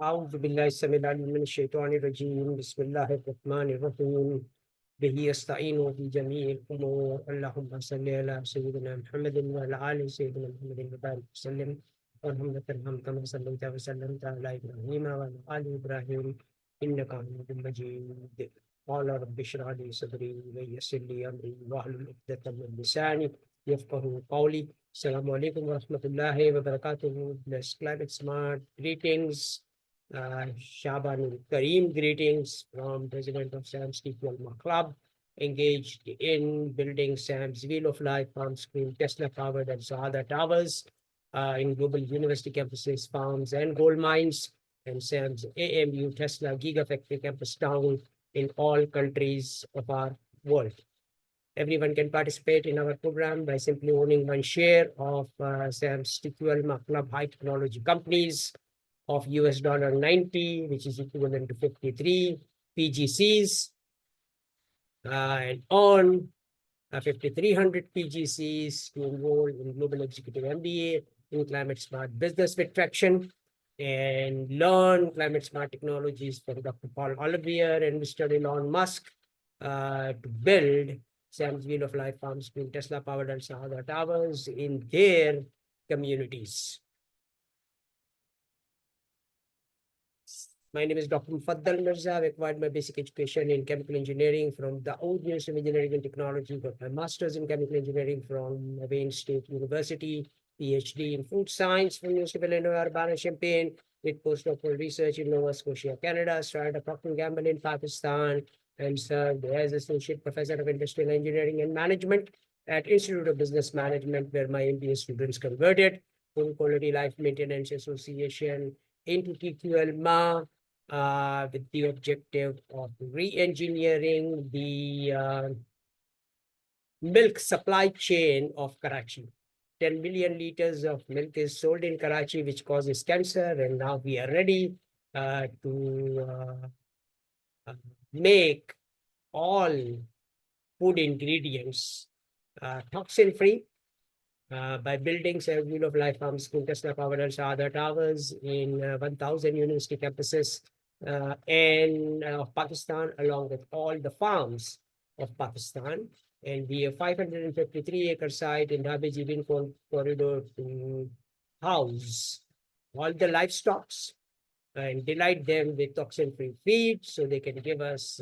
أعوذ بالله السميع العليم من الشيطان الرجيم بسم الله الرحمن الرحيم به يستعين في جميع الأمور اللهم صل على سيدنا محمد وعلى آل سيدنا محمد وبارك وسلم اللهم ارحم كما صليت وسلمت على إبراهيم وعلى آل إبراهيم إنك حميد مجيد قال رب اشرح لي صدري ويسر لي أمري واحلل عقدة من لساني يفقهوا قولي. Assalamu alaikum wa rahmatullahi wa barakatuh. Blessed climate smart greetings. Shabanul Kareem greetings from President of SAMS TQLMA Club, engaged in building SAMS Wheel of Life farm screen Tesla powered and Saadah towers in global university campuses, farms and gold mines, and SAMS AMU Tesla Gigafactory campus town in all countries of our world. Everyone can participate in our program by simply owning one share of SAMS TQLMA Club high technology companies of $90, which is equivalent to 53 PGCs, and on 5,300 PGCs to enroll in Global Executive MBA in Climate Smart Business with Traction and learn climate smart technologies from Dr. Paul Olivier and Mr. Elon Musk to build SAM's Wheel of Life farms in Tesla powered and Saadah towers in their communities. My name is Dr. Mufaddal Mirza. I acquired my basic education in chemical engineering from the Oud University of Engineering and Technology, got my master's in chemical engineering from Wayne State University, PhD in food science from University of Illinois Urbana-Champaign, with postdoctoral research in Nova Scotia, Canada, started at Procter & Gamble in Pakistan, and served as Associate Professor of Industrial Engineering and Management at Institute of Business Management, where my MBA students converted from Quality Life Maintenance Association into TQLMA, with the objective of re-engineering the milk supply chain of Karachi. 10 million liters of milk is sold in Karachi, which causes cancer, and now we are ready to make all food ingredients toxin-free by building SAM's Wheel of Life farms, Tesla powered and Saadah towers in 1,000 university campuses and of Pakistan, along with all the farms of Pakistan. And we have 553-acre site in Raabehah corridor to house all the livestocks and delight them with toxin-free feed, so they can give us,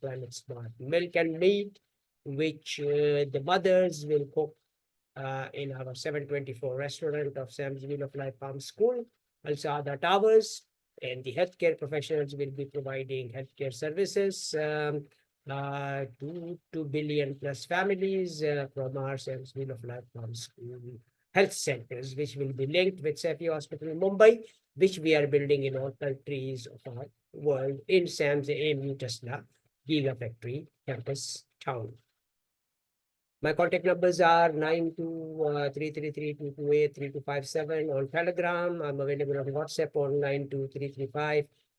climate smart milk and meat, which the mothers will cook in our 724 restaurant of SAM's Wheel of Life Farm School, Al Saadah Towers, and the healthcare professionals will be providing healthcare services to 2 billion plus families from our SAM's Wheel of Life Farm School health centers, which will be linked with Safi Hospital in Mumbai, which we are building in all countries of our world in SAM's AMU Tesla Gigafactory campus town. My contact numbers are 923332283257 on Telegram. I'm available on WhatsApp on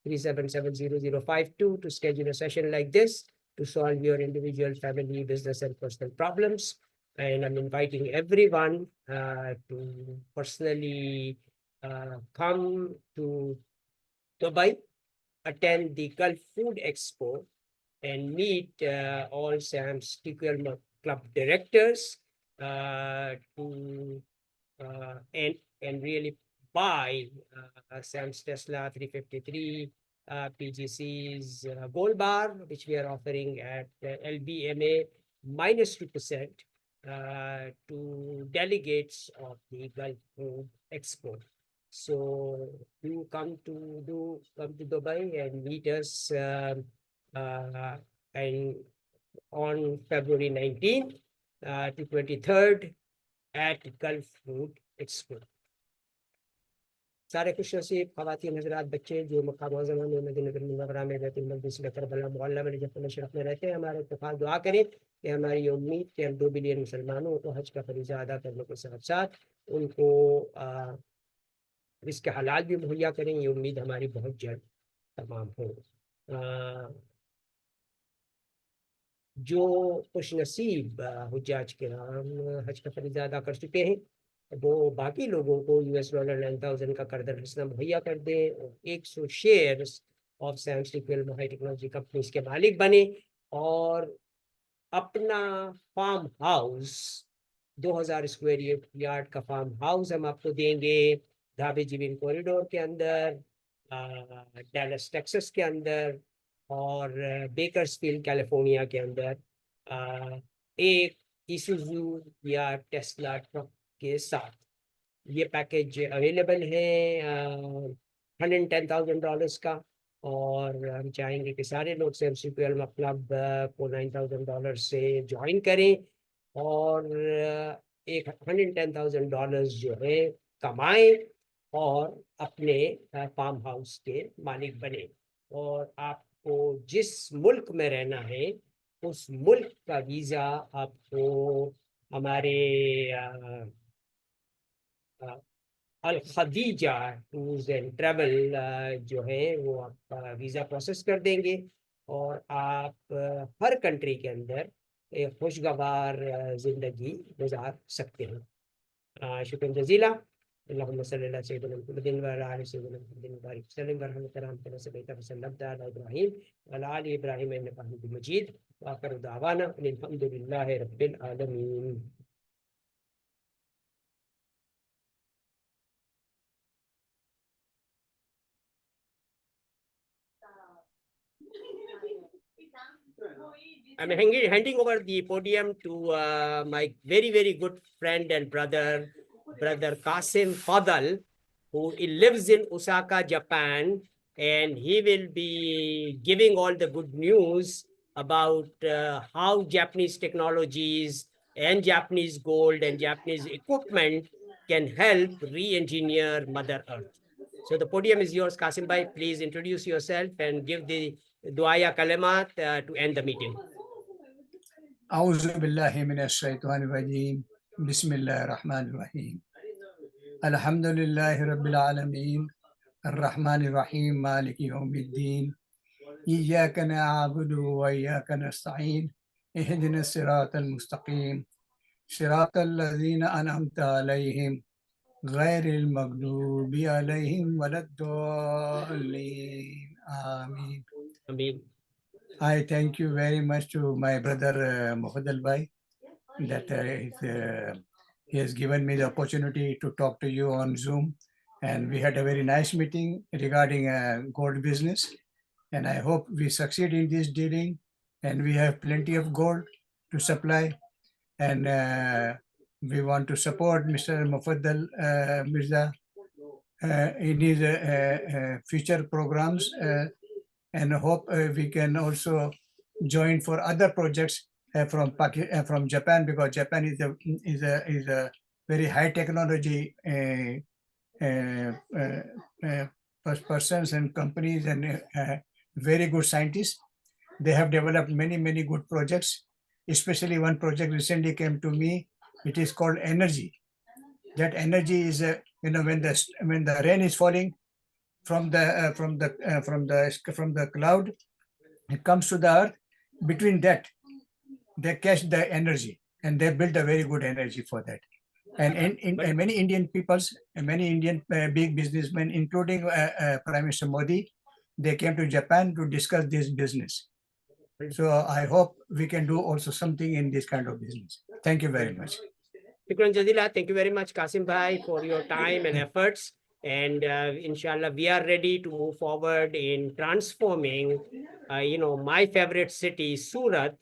92335377052 to schedule a session like this to solve your individual, family, business, and personal problems. And I'm inviting everyone to personally come to Dubai, attend the Gulf Food Expo, and meet all SAM's TQLMA Club directors and really buy SAM's Tesla 353 PGCs gold bar, which we are offering at LBMA -2% to delegates of the Gulf Food Expo. So do come to Dubai and meet us and on February 19th to 23rd at Gulf Food Expo. सारे खुश नसीब ख़वातीन हज़रात बच्चे जो मक्का मुअज़्ज़मा में Medina Munawwara में बैतुल मक़दिस में Karbala मोहल्ला में नजफ़ शरीफ में रहते हैं, हमारे इत्तेफ़ाक़ दुआ करें कि हमारी ये उम्मीद कि हम 2 बिलियन मुसलमानों को हज का फ़रीज़ा अदा करने के साथ साथ उनको रिज़्क़ हलाल भी मुहैया करें। ये उम्मीद हमारी बहुत जल्द तमाम हो। जो खुश नसीब हुज्जाज किराम हज का फ़रीज़ा अदा कर चुके हैं, वो बाकी लोगों को $9,000 का कर्दर हसना मुहैया कर दे और 100 shares of SAMS TQLMA high technology companies के मालिक बने और अपना फार्म हाउस 2000 स्क्वायर यार्ड का फार्म हाउस हम आपको देंगे धाबे जीवन कॉरिडोर के अंदर, डैलस टेक्सास के अंदर और बेकर्सफील्ड कैलिफोर्निया के अंदर एक ईसुजू या टेस्ला ट्रक के साथ। ये पैकेज अवेलेबल है $110,000 का और हम चाहेंगे कि सारे लोग SAMS TQLMA क्लब को $9,000 से ज्वाइन करें और एक $110,000 जो है कमाएं और अपने फार्म हाउस के मालिक बने। और आपको जिस मुल्क में रहना है उस मुल्क का वीज़ा आपको हमारे अल खदीजा टूर्स एंड ट्रैवल जो है वो आपका वीज़ा प्रोसेस कर देंगे और आप हर कंट्री के अंदर एक खुशगवार ज़िंदगी गुजार सकते हैं। शुक्र जजीला। अल्लाहुम्मा सल्ली अला सय्यिदिना मुहम्मदिन व अला आलि सय्यिदिना मुहम्मदिन व बारिक वसल्लिम व रहमतुल्लाहि तआला सल्लल्लाहु अलैहि वसल्लम अला इब्राहीम व अला आलि इब्राहीम इन्नका हमीदुम मजीद व आखिरु दअवाना अल्हम्दुलिल्लाहि रब्बिल आलमीन। I'm handing over the podium to my very good friend and brother Qasim Fadal, who lives in Osaka, Japan, and he will be giving all the good news about how Japanese technologies and Japanese gold and Japanese equipment can help re-engineer Mother Earth. So the podium is yours, Qasim Bhai. Please introduce yourself and give the duaya kalimat to end the meeting. أعوذ بالله من الشيطان الرجيم بسم الله الرحمن الرحيم الحمد لله رب العالمين الرحمن الرحيم مالك يوم الدين إياك نعبد وإياك نستعين اهدنا الصراط المستقيم صراط الذين أنعمت عليهم غير المغضوب عليهم ولا الضالين آمين. Amin. I thank you very much to my brother Mufaddal Bhai that he has given me the opportunity to talk to you on Zoom, and we had a very nice meeting regarding gold business, and I hope we succeed in this dealing and we have plenty of gold to supply, and we want to support Mr. Mufaddal Mirza in his future programs and hope we can also join for other projects from Japan, because Japan is a very high technology persons and companies and very good scientists. They have developed many good projects. Especially one project recently came to me. It is called energy. That energy is when the rain is falling from the cloud, it comes to the earth. Between that, they catch the energy and they build a very good energy for that. And many Indian peoples, many Indian big businessmen, including Prime Minister Modi, they came to Japan to discuss this business. So I hope we can do also something in this kind of business. Thank you very much. Shukran Jazila. Thank you very much, Qasim Bhai, for your time and efforts. And inshallah, we are ready to move forward in transforming, my favorite city, Surat,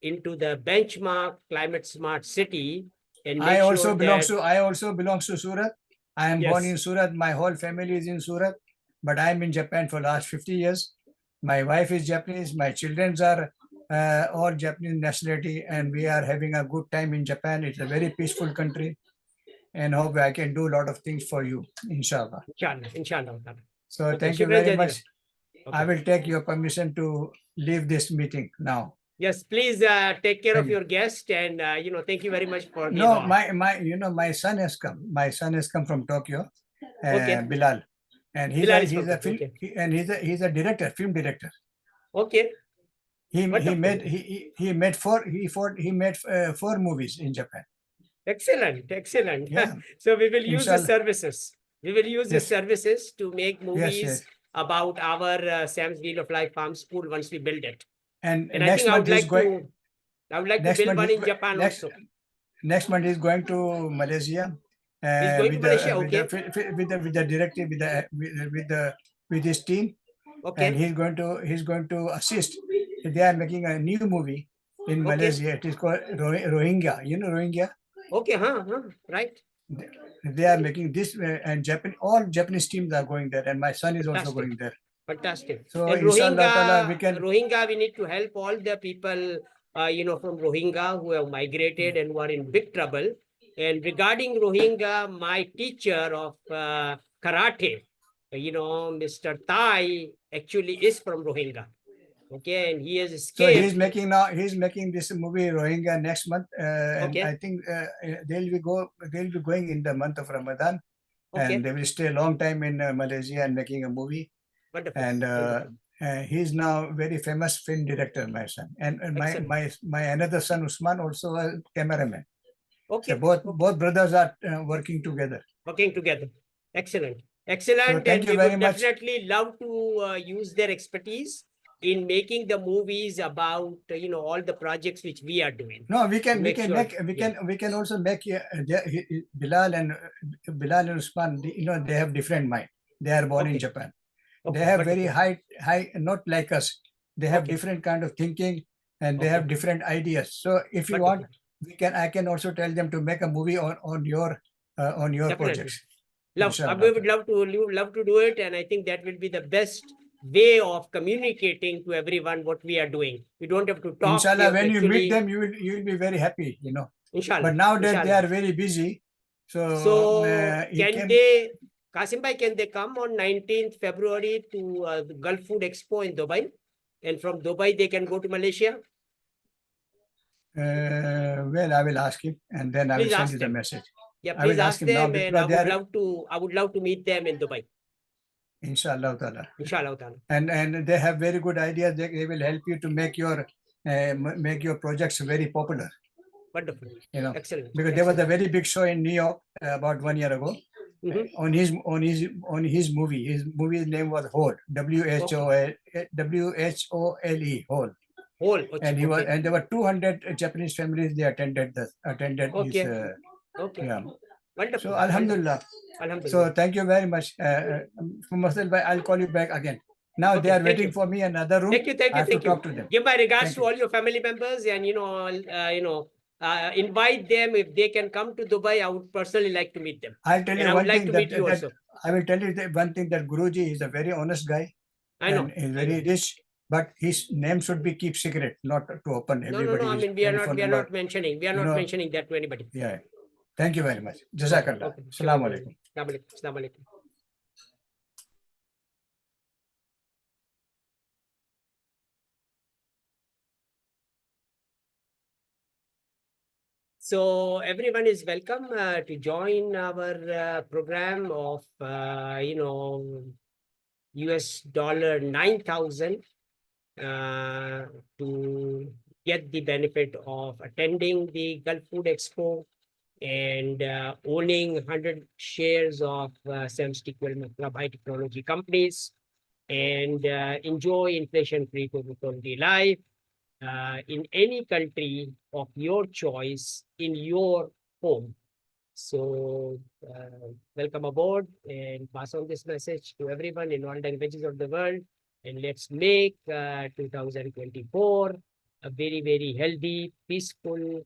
into the benchmark climate smart city. And I also belong to Surat. I am born in Surat. My whole family is in Surat, but I am in Japan for last 50 years. My wife is Japanese. My children are all Japanese nationality, and we are having a good time in Japan. It's a very peaceful country, and hope I can do a lot of things for you, inshallah. Inshallah. So okay, thank you very much. Okay. I will take your permission to leave this meeting now. Yes, please take care of your guest, and thank you very much for the no, my son has come. My son has come from Tokyo, Bilal, and he's a director, film director. Okay. He made 4 movies in Japan. Excellent, excellent. Yeah. So we will use the Inshallah. services. We will use the Yes. services to make movies Yes. about our SAMS Wheel of Life Farm School once we build it. And And I next think I would month he's like going. to, I would like to Next build month one he's in Japan next, also. Next month he's going to Malaysia. He's going to Malaysia, okay. With the directive, with his team, and Okay, he's going to assist. They are making a new movie in Okay. Malaysia. It is called Rohingya. You know Rohingya? okay, right. They are making this, and all Japanese teams are going there, and my son is also Fantastic. going there. Fantastic. So And inshallah ta'ala, we Rohingya, we need to help all the people, from Rohingya who have migrated and who are in big trouble. And regarding Rohingya, my teacher of karate, Mr. Tai actually is from Rohingya. Okay, and he has So escaped. he's making this movie Rohingya next month, and Okay. I think they'll be going in the month of Ramadan, Okay. and they will stay a long time in Malaysia and making a movie. Wonderful. And Wonderful. he's now very famous film director, my son, and Excellent. my another son Usman also a cameraman. Okay. So both brothers are working together. Working together. Excellent. Excellent. thank And you we very would much. definitely love to use their expertise in making the movies about all the projects which we are doing. No, we can also make Bilal and Usman. They have different mind. They are born in Okay. Japan. Okay, They have wonderful. very high, not like us. They have Okay. different kind of thinking, and they Okay. have different ideas. So if you Wonderful. want, I can also tell them to make a movie on your Definitely. projects. We would love to do it, and I think that will be the best way of communicating to everyone what we are doing. We don't have to talk. Inshallah, when you meet them, you will be very happy, Inshallah. But nowadays they Inshallah. are very busy. So Qasim bhai, can they come on 19th February to the Gulf Food Expo in Dubai? And from Dubai, they can go to Malaysia? Well, I will ask him, and then I will Please send ask you the them. message. Yeah, I will please ask ask him now them, and because I would love to meet them in Dubai. Inshallah ta'ala. Inshallah ta'ala. And they have very good ideas. They will help you to make your projects very popular. Wonderful. Excellent. Because there was a very big show in New York about 1 year ago. On his movie. His movie's name was Whole. WHOLE. Whole. Whole. And and there were 200 Japanese families. They attended his. Okay. Yeah. Wonderful. So Alhamdulillah. So thank you very much. I'll call you back again. Now they are waiting for me in another room. Thank you. I have to talk to them. Give my regards to all your family members, and invite them if they can come to Dubai. I would personally like to meet them. I'll tell you I one would like thing to meet you also. I will tell you one thing, that Guruji is a very honest guy. I know. And he's very rich, but his name should be kept secret, not to open everybody. No. I mean, we are not mentioning that to anybody. Yeah. Thank you very much. Jazakallah. Assalamu alaikum. Assalamu alaikum. So everyone is welcome to join our program of $9,000 to get the benefit of attending the Gulf Food Expo and owning 100 shares of SAMS TQLMA Club High Technology companies, and enjoy inflation-free 2020 life in any country of your choice in your home. So welcome aboard, and pass on this message to everyone in all languages of the world. And let's make 2024 a very, very healthy, peaceful,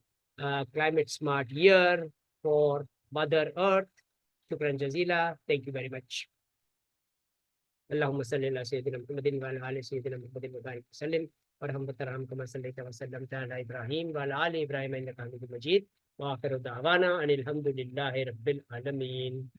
climate smart year for Mother Earth. Shukran jazila. Thank you very much. Allahumma salli ala Sayyidina Muhammadin wa ala ali Sayyidina Muhammadin wa barik wa sallim. Warham batarham kama sallaita wa sallamta ala Ibrahim wa ala ali Ibrahim innaka Hamidum Majid. Wa akhiru da'wana anil hamdulillahi rabbil alamin.